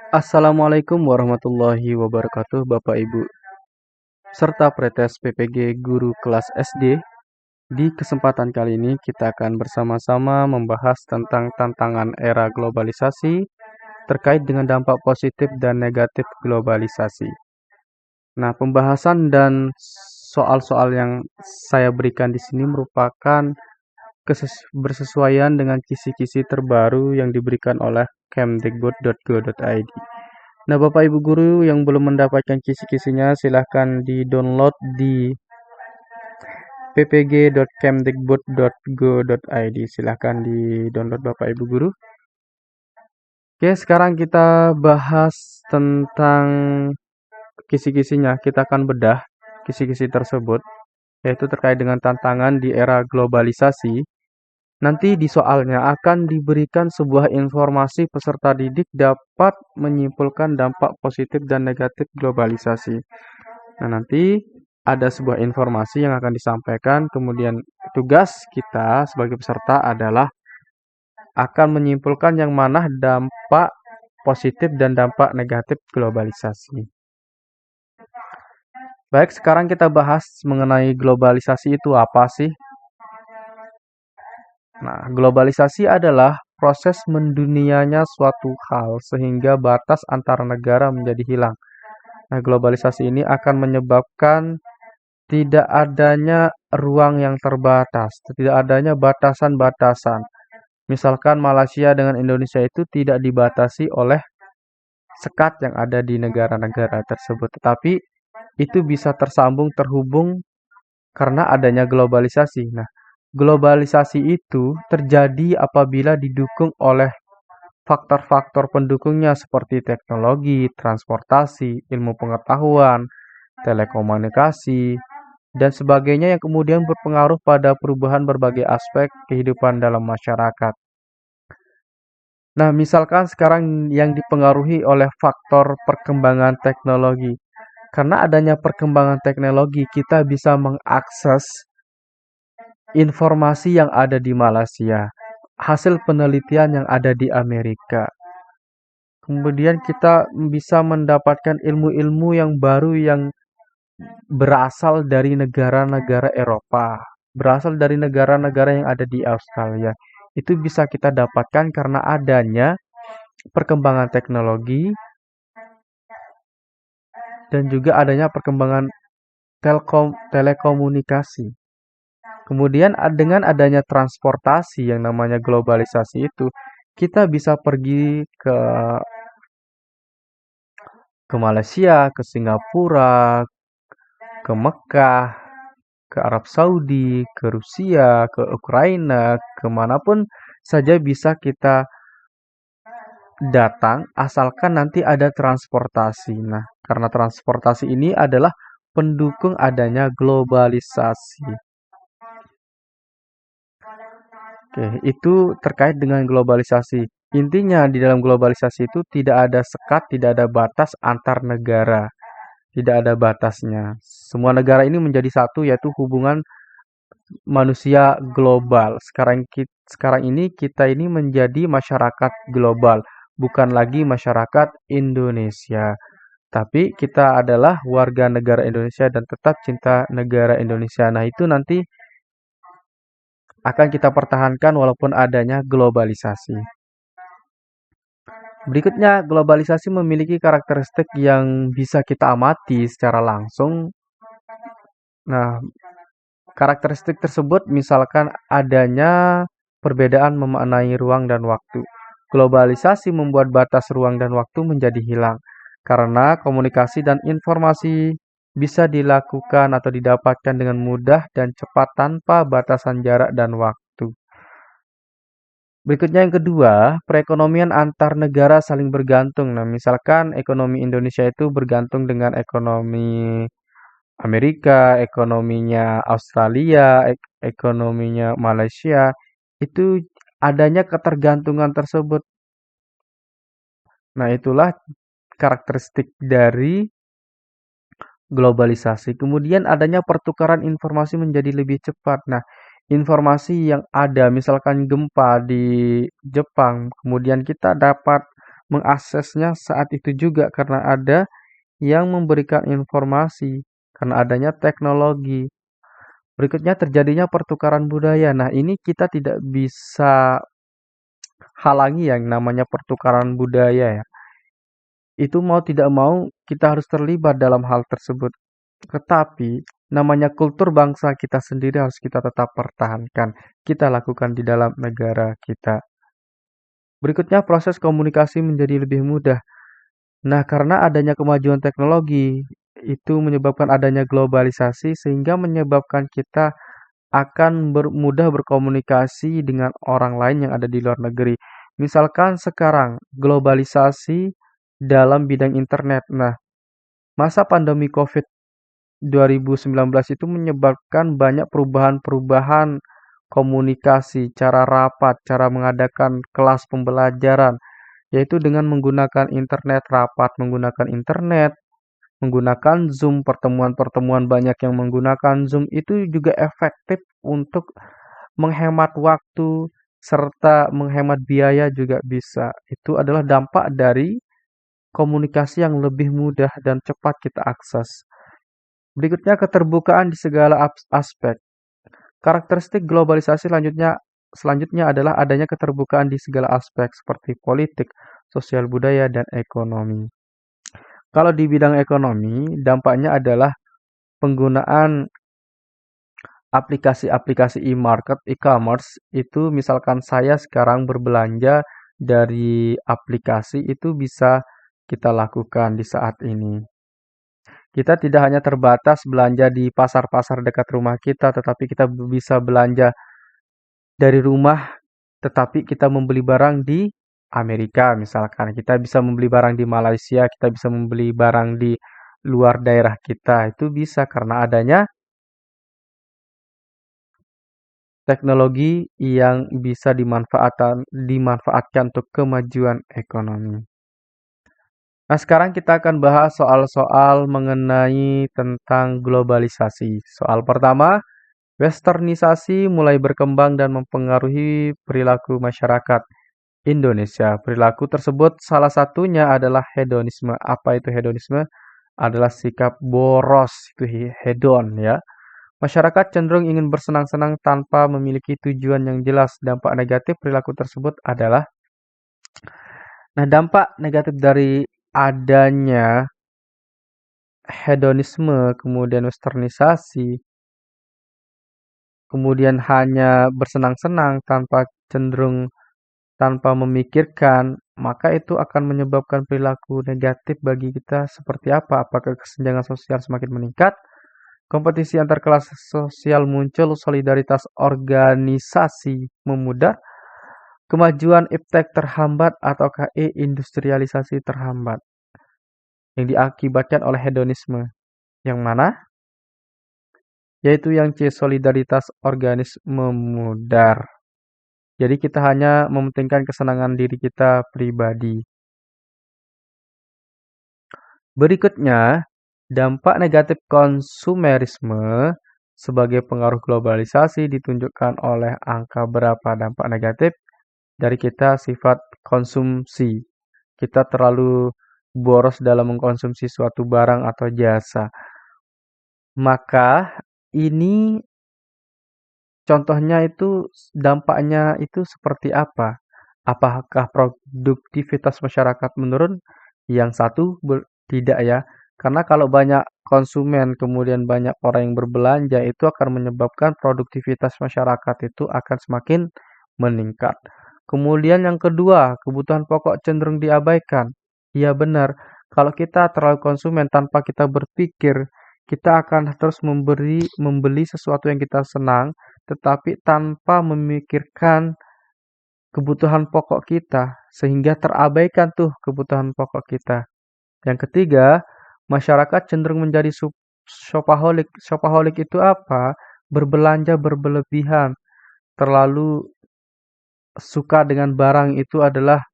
Assalamualaikum warahmatullahi wabarakatuh, Bapak Ibu, serta pretest PPG Guru Kelas SD. Di kesempatan kali ini kita akan bersama-sama membahas tentang tantangan era globalisasi terkait dengan dampak positif dan negatif globalisasi. Nah, pembahasan dan soal-soal yang saya berikan di sini merupakan bersesuaian dengan kisi-kisi terbaru yang diberikan oleh kemdikbud.go.id. Nah, Bapak Ibu guru yang belum mendapatkan kisi-kisinya, silahkan di-download di ppg.kemdikbud.go.id. Silahkan di-download Bapak Ibu guru. Oke, sekarang kita bahas tentang kisi-kisinya. Kita akan bedah kisi-kisi tersebut, yaitu terkait dengan tantangan di era globalisasi. Nanti di soalnya akan diberikan sebuah informasi peserta didik dapat menyimpulkan dampak positif dan negatif globalisasi. Nah, nanti ada sebuah informasi yang akan disampaikan, kemudian tugas kita sebagai peserta adalah akan menyimpulkan yang mana dampak positif dan dampak negatif globalisasi. Baik, sekarang kita bahas mengenai globalisasi itu apa sih? Nah, globalisasi adalah proses mendunianya suatu hal sehingga batas antara negara menjadi hilang. Nah, globalisasi ini akan menyebabkan tidak adanya ruang yang terbatas, tidak adanya batasan-batasan. Misalkan Malaysia dengan Indonesia itu tidak dibatasi oleh sekat yang ada di negara-negara tersebut, tetapi itu bisa tersambung terhubung karena adanya globalisasi. Nah, globalisasi itu terjadi apabila didukung oleh faktor-faktor pendukungnya seperti teknologi, transportasi, ilmu pengetahuan, telekomunikasi, dan sebagainya yang kemudian berpengaruh pada perubahan berbagai aspek kehidupan dalam masyarakat. Nah, misalkan sekarang yang dipengaruhi oleh faktor perkembangan teknologi. Karena adanya perkembangan teknologi, kita bisa mengakses informasi yang ada di Malaysia, hasil penelitian yang ada di Amerika. Kemudian kita bisa mendapatkan ilmu-ilmu yang baru yang berasal dari negara-negara Eropa, berasal dari negara-negara yang ada di Australia. Itu bisa kita dapatkan karena adanya perkembangan teknologi dan juga adanya perkembangan telekomunikasi. Kemudian dengan adanya transportasi yang namanya globalisasi itu, kita bisa pergi ke Malaysia, ke Singapura, ke Mekah, ke Arab Saudi, ke Rusia, ke Ukraina, kemanapun saja bisa kita datang asalkan nanti ada transportasi. Nah, karena transportasi ini adalah pendukung adanya globalisasi. Oke, itu terkait dengan globalisasi. Intinya di dalam globalisasi itu tidak ada sekat, tidak ada batas antar negara. Tidak ada batasnya. Semua negara ini menjadi satu yaitu hubungan manusia global. Sekarang ini kita ini menjadi masyarakat global, bukan lagi masyarakat Indonesia. Tapi kita adalah warga negara Indonesia dan tetap cinta negara Indonesia. Nah, itu nanti akan kita pertahankan walaupun adanya globalisasi. Berikutnya, globalisasi memiliki karakteristik yang bisa kita amati secara langsung. Nah, karakteristik tersebut misalkan adanya perbedaan memaknai ruang dan waktu. Globalisasi membuat batas ruang dan waktu menjadi hilang karena komunikasi dan informasi bisa dilakukan atau didapatkan dengan mudah dan cepat tanpa batasan jarak dan waktu. Berikutnya yang kedua, perekonomian antar negara saling bergantung. Nah, misalkan ekonomi Indonesia itu bergantung dengan ekonomi Amerika, ekonominya Australia, ekonominya Malaysia. Itu adanya ketergantungan tersebut. Nah, itulah karakteristik dari globalisasi. Kemudian adanya pertukaran informasi menjadi lebih cepat. Nah, informasi yang ada, misalkan gempa di Jepang, kemudian kita dapat mengaksesnya saat itu juga karena ada yang memberikan informasi, karena adanya teknologi. Berikutnya terjadinya pertukaran budaya. Nah, ini kita tidak bisa halangi yang namanya pertukaran budaya ya. Itu mau tidak mau kita harus terlibat dalam hal tersebut. Tetapi namanya kultur bangsa kita sendiri harus kita tetap pertahankan. Kita lakukan di dalam negara kita. Berikutnya proses komunikasi menjadi lebih mudah. Nah, karena adanya kemajuan teknologi, itu menyebabkan adanya globalisasi sehingga menyebabkan kita akan mudah berkomunikasi dengan orang lain yang ada di luar negeri. Misalkan sekarang globalisasi dalam bidang internet. Nah, masa pandemi COVID 2019 itu menyebabkan banyak perubahan-perubahan komunikasi, cara rapat, cara mengadakan kelas pembelajaran, yaitu dengan menggunakan internet, rapat menggunakan internet, menggunakan Zoom, pertemuan-pertemuan banyak yang menggunakan Zoom itu juga efektif untuk menghemat waktu serta menghemat biaya juga bisa. Itu adalah dampak dari komunikasi yang lebih mudah dan cepat kita akses. Berikutnya keterbukaan di segala aspek. Karakteristik globalisasi selanjutnya adalah adanya keterbukaan di segala aspek seperti politik, sosial budaya, dan ekonomi. Kalau di bidang ekonomi, dampaknya adalah penggunaan aplikasi-aplikasi e-market, e-commerce, itu misalkan saya sekarang berbelanja dari aplikasi itu bisa kita lakukan di saat ini. Kita tidak hanya terbatas belanja di pasar-pasar dekat rumah kita, tetapi kita bisa belanja dari rumah, tetapi kita membeli barang di Amerika misalkan. Kita bisa membeli barang di Malaysia, kita bisa membeli barang di luar daerah kita. Itu bisa karena adanya teknologi yang bisa dimanfaatkan untuk kemajuan ekonomi. Nah, sekarang kita akan bahas soal-soal mengenai tentang globalisasi. Soal pertama, westernisasi mulai berkembang dan mempengaruhi perilaku masyarakat Indonesia. Perilaku tersebut salah satunya adalah hedonisme. Apa itu hedonisme? Adalah sikap boros, itu hedon ya. Masyarakat cenderung ingin bersenang-senang tanpa memiliki tujuan yang jelas. Dampak negatif perilaku tersebut adalah, nah dampak negatif dari adanya hedonisme, kemudian westernisasi, kemudian hanya bersenang-senang tanpa memikirkan, maka itu akan menyebabkan perilaku negatif bagi kita seperti apa? Apakah kesenjangan sosial semakin meningkat? Kompetisi antar kelas sosial muncul, solidaritas organisasi memudar, kemajuan iptek terhambat ataukah industrialisasi terhambat yang diakibatkan oleh hedonisme. Yang mana? Yaitu yang C, solidaritas organisme memudar. Jadi kita hanya mementingkan kesenangan diri kita pribadi. Berikutnya, dampak negatif konsumerisme sebagai pengaruh globalisasi ditunjukkan oleh angka berapa dampak negatif dari kita sifat konsumsi. Kita terlalu boros dalam mengkonsumsi suatu barang atau jasa. Maka ini contohnya itu dampaknya itu seperti apa? Apakah produktivitas masyarakat menurun? Yang satu tidak ya. Karena kalau banyak konsumen kemudian banyak orang yang berbelanja itu akan menyebabkan produktivitas masyarakat itu akan semakin meningkat. Kemudian yang kedua, kebutuhan pokok cenderung diabaikan. Iya benar. Kalau kita terlalu konsumen tanpa kita berpikir, kita akan terus membeli sesuatu yang kita senang tetapi tanpa memikirkan kebutuhan pokok kita, sehingga terabaikan tuh kebutuhan pokok kita. Yang ketiga, masyarakat cenderung menjadi shopaholic. Shopaholic itu apa? Berbelanja berlebihan, terlalu suka dengan barang itu adalah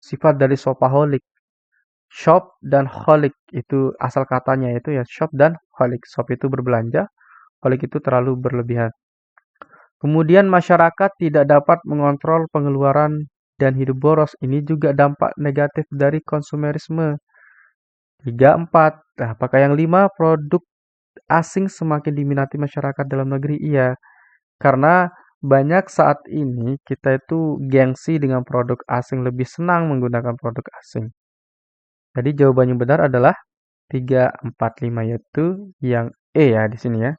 sifat dari shopaholic. Shop dan holic itu asal katanya itu ya shop dan holic. Shop itu berbelanja, holic itu terlalu berlebihan. Kemudian masyarakat tidak dapat mengontrol pengeluaran dan hidup boros. Ini juga dampak negatif dari konsumerisme. 3, 4. Nah, apakah yang 5, produk asing semakin diminati masyarakat dalam negeri? Iya, karena banyak saat ini kita itu gengsi dengan produk asing, lebih senang menggunakan produk asing. Jadi jawaban yang benar adalah 3, 4, 5 yaitu yang E ya di sini ya.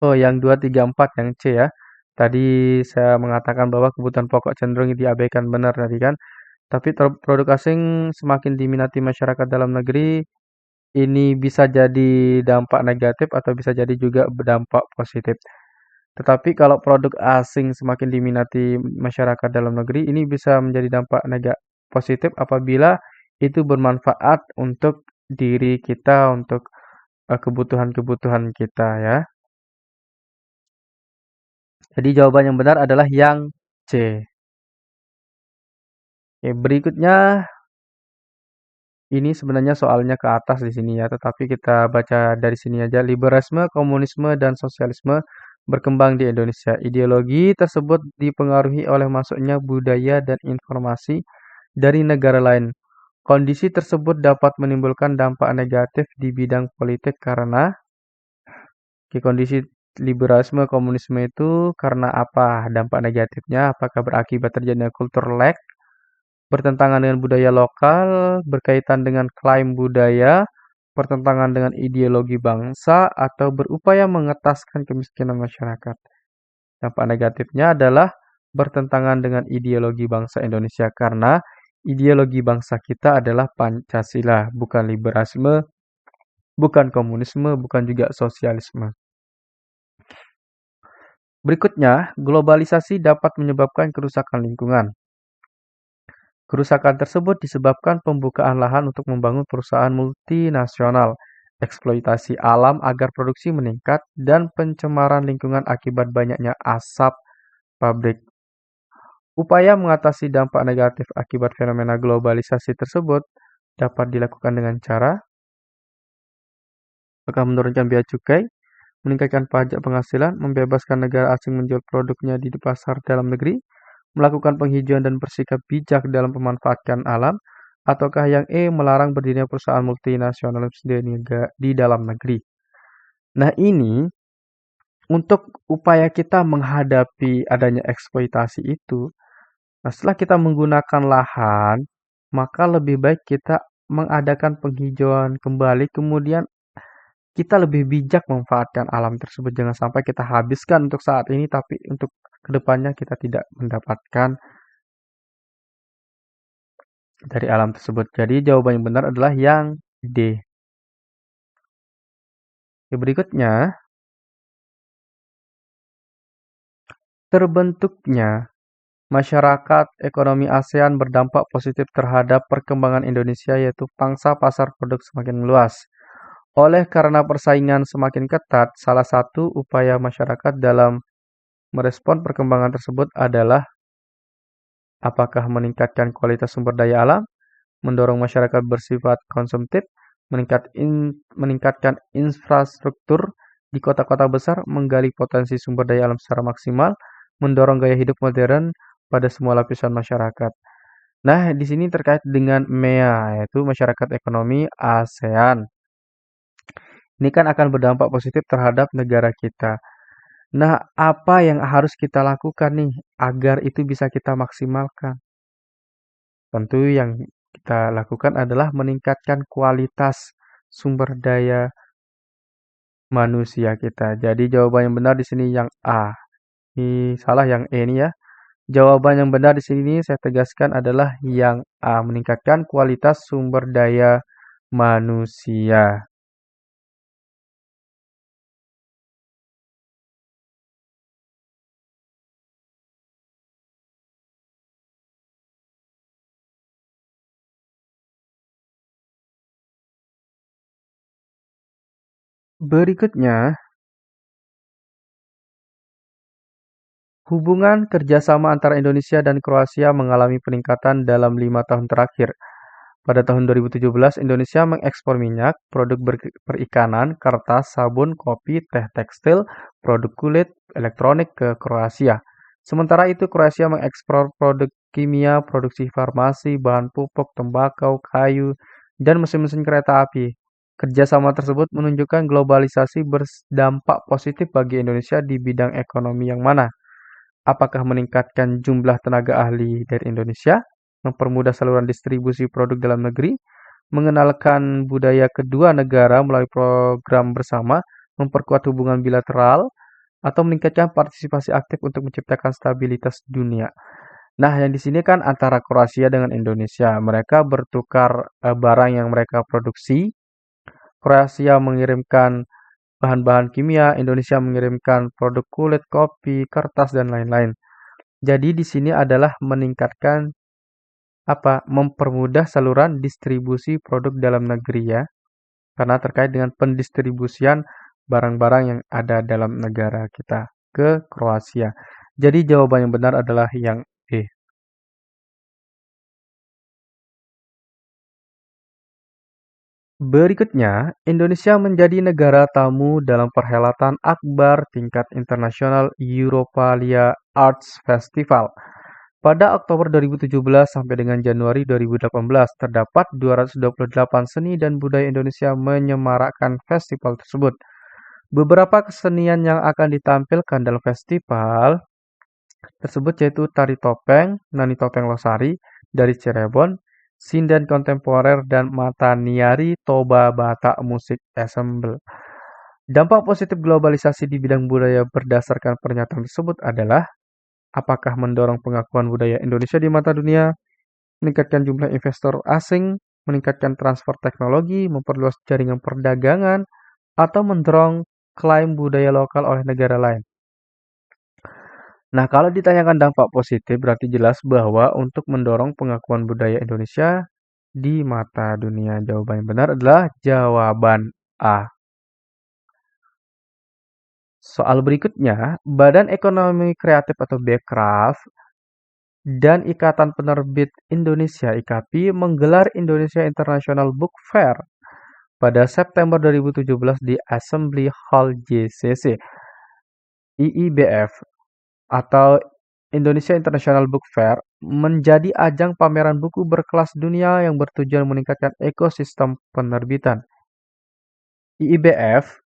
Oh, yang 2, 3, 4 yang C ya. Tadi saya mengatakan bahwa kebutuhan pokok cenderung diabaikan, benar tadi kan. Tapi produk asing semakin diminati masyarakat dalam negeri, ini bisa jadi dampak negatif atau bisa jadi juga berdampak positif. Tetapi kalau produk asing semakin diminati masyarakat dalam negeri, ini bisa menjadi dampak positif apabila itu bermanfaat untuk diri kita, untuk kebutuhan-kebutuhan kita ya. Jadi jawaban yang benar adalah yang C. Oke, berikutnya ini sebenarnya soalnya ke atas di sini ya, tetapi kita baca dari sini aja. Liberalisme, komunisme, dan sosialisme berkembang di Indonesia. Ideologi tersebut dipengaruhi oleh masuknya budaya dan informasi dari negara lain. Kondisi tersebut dapat menimbulkan dampak negatif di bidang politik karena kondisi liberalisme komunisme itu karena apa? Dampak negatifnya apakah berakibat terjadinya kultur lag, bertentangan dengan budaya lokal, berkaitan dengan klaim budaya, bertentangan dengan ideologi bangsa, atau berupaya mengetaskan kemiskinan masyarakat. Dampak negatifnya adalah bertentangan dengan ideologi bangsa Indonesia karena ideologi bangsa kita adalah Pancasila, bukan liberalisme, bukan komunisme, bukan juga sosialisme. Berikutnya, globalisasi dapat menyebabkan kerusakan lingkungan. Kerusakan tersebut disebabkan pembukaan lahan untuk membangun perusahaan multinasional, eksploitasi alam agar produksi meningkat, dan pencemaran lingkungan akibat banyaknya asap pabrik. Upaya mengatasi dampak negatif akibat fenomena globalisasi tersebut dapat dilakukan dengan cara apakah menurunkan biaya cukai, meningkatkan pajak penghasilan, membebaskan negara asing menjual produknya di pasar dalam negeri, melakukan penghijauan dan bersikap bijak dalam pemanfaatkan alam, ataukah yang E, melarang berdirinya perusahaan multinasional di dalam negeri. Nah ini, untuk upaya kita menghadapi adanya eksploitasi itu, nah setelah kita menggunakan lahan, maka lebih baik kita mengadakan penghijauan kembali, kemudian kita lebih bijak memanfaatkan alam tersebut. Jangan sampai kita habiskan untuk saat ini, tapi untuk kedepannya kita tidak mendapatkan dari alam tersebut. Jadi jawaban yang benar adalah yang D. Berikutnya, terbentuknya masyarakat ekonomi ASEAN berdampak positif terhadap perkembangan Indonesia yaitu pangsa pasar produk semakin meluas. Oleh karena persaingan semakin ketat, salah satu upaya masyarakat dalam merespon perkembangan tersebut adalah apakah meningkatkan kualitas sumber daya alam, mendorong masyarakat bersifat konsumtif, meningkatkan infrastruktur di kota-kota besar, menggali potensi sumber daya alam secara maksimal, mendorong gaya hidup modern pada semua lapisan masyarakat. Nah, di sini terkait dengan MEA, yaitu Masyarakat Ekonomi ASEAN. Ini kan akan berdampak positif terhadap negara kita. Nah, apa yang harus kita lakukan nih agar itu bisa kita maksimalkan? Tentu yang kita lakukan adalah meningkatkan kualitas sumber daya manusia kita. Jadi jawaban yang benar di sini yang A. Ini salah yang E ini ya. Jawaban yang benar di sini saya tegaskan adalah yang A, meningkatkan kualitas sumber daya manusia. Berikutnya, hubungan kerjasama antara Indonesia dan Kroasia mengalami peningkatan dalam 5 tahun terakhir. Pada tahun 2017, Indonesia mengekspor minyak, produk perikanan, kertas, sabun, kopi, teh tekstil, produk kulit, elektronik ke Kroasia. Sementara itu, Kroasia mengekspor produk kimia, produksi farmasi, bahan pupuk, tembakau, kayu, dan mesin-mesin kereta api. Kerjasama tersebut menunjukkan globalisasi berdampak positif bagi Indonesia di bidang ekonomi yang mana? Apakah meningkatkan jumlah tenaga ahli dari Indonesia, mempermudah saluran distribusi produk dalam negeri, mengenalkan budaya kedua negara melalui program bersama, memperkuat hubungan bilateral, atau meningkatkan partisipasi aktif untuk menciptakan stabilitas dunia. Nah, yang di sini kan antara Kroasia dengan Indonesia. Mereka bertukar barang yang mereka produksi. Kroasia mengirimkan bahan-bahan kimia, Indonesia mengirimkan produk kulit, kopi, kertas, dan lain-lain. Jadi di sini adalah meningkatkan mempermudah saluran distribusi produk dalam negeri ya. Karena terkait dengan pendistribusian barang-barang yang ada dalam negara kita ke Kroasia. Jadi jawaban yang benar adalah yang B. Berikutnya, Indonesia menjadi negara tamu dalam perhelatan akbar tingkat internasional Europalia Arts Festival. Pada Oktober 2017 sampai dengan Januari 2018, terdapat 228 seni dan budaya Indonesia menyemarakkan festival tersebut. Beberapa kesenian yang akan ditampilkan dalam festival tersebut yaitu tari topeng, Nani Topeng Losari dari Cirebon, sinden kontemporer, dan Mataniari Toba Batak Musik Ensemble. Dampak positif globalisasi di bidang budaya berdasarkan pernyataan tersebut adalah apakah mendorong pengakuan budaya Indonesia di mata dunia, meningkatkan jumlah investor asing, meningkatkan transfer teknologi, memperluas jaringan perdagangan, atau mendorong klaim budaya lokal oleh negara lain. Nah, kalau ditanyakan dampak positif berarti jelas bahwa untuk mendorong pengakuan budaya Indonesia di mata dunia. Jawaban yang benar adalah jawaban A. Soal berikutnya, Badan Ekonomi Kreatif atau Bekraf dan Ikatan Penerbit Indonesia IKAPI menggelar Indonesia International Book Fair pada September 2017 di Assembly Hall JCC. IIBF atau Indonesia International Book Fair menjadi ajang pameran buku berkelas dunia yang bertujuan meningkatkan ekosistem penerbitan. IIBF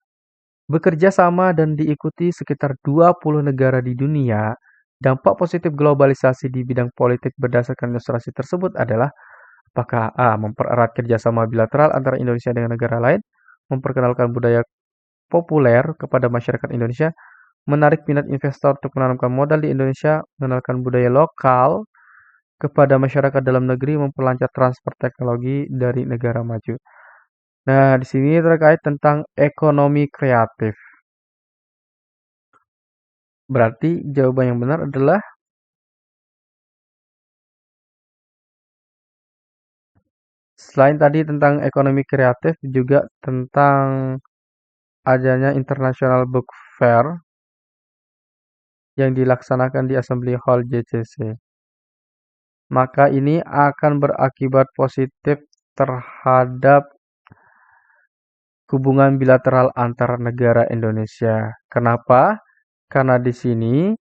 bekerja sama dan diikuti sekitar 20 negara di dunia. Dampak positif globalisasi di bidang politik berdasarkan ilustrasi tersebut adalah apakah A. Mempererat kerjasama bilateral antara Indonesia dengan negara lain, memperkenalkan budaya populer kepada masyarakat Indonesia, menarik minat investor untuk menanamkan modal di Indonesia, mengenalkan budaya lokal kepada masyarakat dalam negeri, memperlancar transfer teknologi dari negara maju. Nah, di sini terkait tentang ekonomi kreatif. Berarti jawaban yang benar adalah selain tadi tentang ekonomi kreatif juga tentang adanya International Book Fair yang dilaksanakan di Assembly Hall JCC. Maka ini akan berakibat positif terhadap hubungan bilateral antar negara Indonesia. Kenapa? Karena di sini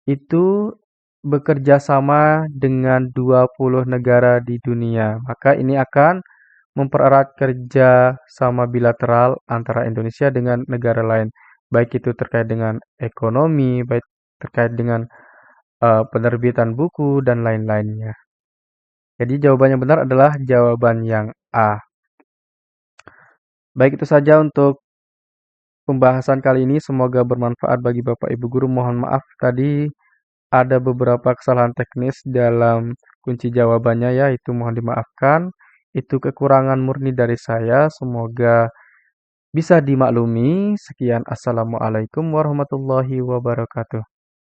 itu bekerja sama dengan 20 negara di dunia. Maka ini akan mempererat kerja sama bilateral antara Indonesia dengan negara lain. Baik itu terkait dengan ekonomi, baik terkait dengan penerbitan buku, dan lain-lainnya. Jadi jawaban yang benar adalah jawaban yang A. Baik itu saja untuk pembahasan kali ini. Semoga bermanfaat bagi Bapak Ibu Guru. Mohon maaf tadi ada beberapa kesalahan teknis dalam kunci jawabannya ya, itu mohon dimaafkan. Itu kekurangan murni dari saya. Semoga bisa dimaklumi. Sekian, Assalamualaikum warahmatullahi wabarakatuh.